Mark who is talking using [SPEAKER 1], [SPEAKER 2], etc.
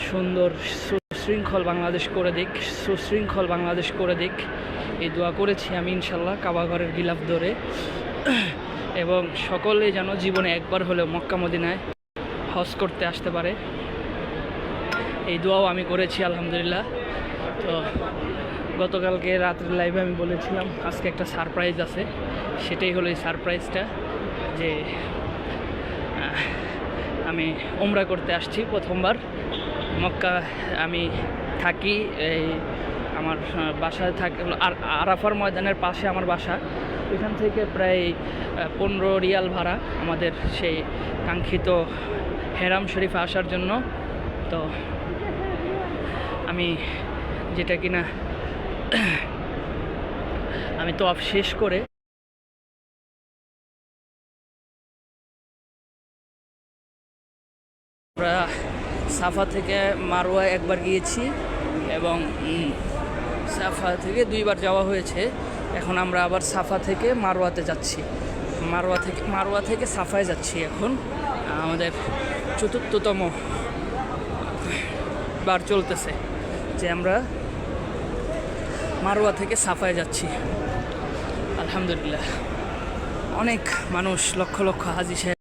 [SPEAKER 1] সুন্দর সুশৃঙ্খল বাংলাদেশ করে দিক, সুশৃঙ্খল বাংলাদেশ করে দিক, এই দোয়া করেছি আমি ইনশাল্লাহ কাবা ঘরের গিলাফ ধরে। এবং সকলে যেন জীবনে একবার হলেও মক্কা মদিনায় হজ করতে আসতে পারে, এই দোয়াও আমি করেছি আলহামদুলিল্লাহ। তো গতকালকে রাত্রের লাইভে আমি বলেছিলাম আজকে একটা সারপ্রাইজ আছে, সেটাই হলো এই সারপ্রাইজটা, যে আমি উমরা করতে আসছি প্রথমবার। মক্কা আমি থাকি, এই আমার বাসায় থাকে আরাফার ময়দানের পাশে আমার বাসা, এখান থেকে প্রায় 15 রিয়াল ভাড়া আমাদের সেই কাঙ্ক্ষিত হেরাম শরীফে আসার জন্য। তো আমি যেটা কিনা আমি তো শেষ করে আমরা সাফা থেকে মারওয়া একবার গিয়েছি এবং সাফা থেকে 2বার যাওয়া হয়েছে। এখন আমরা আবার সাফা থেকে মারওয়াতে যাচ্ছি, মারওয়া থেকে সাফায় যাচ্ছি। এখন আমাদের 4র্থতম বার চলতেছে যে আমরা মারওয়া থেকে সাফায় যাচ্ছি। আলহামদুলিল্লাহ, অনেক মানুষ, লক্ষ লক্ষ হাজি সাহেব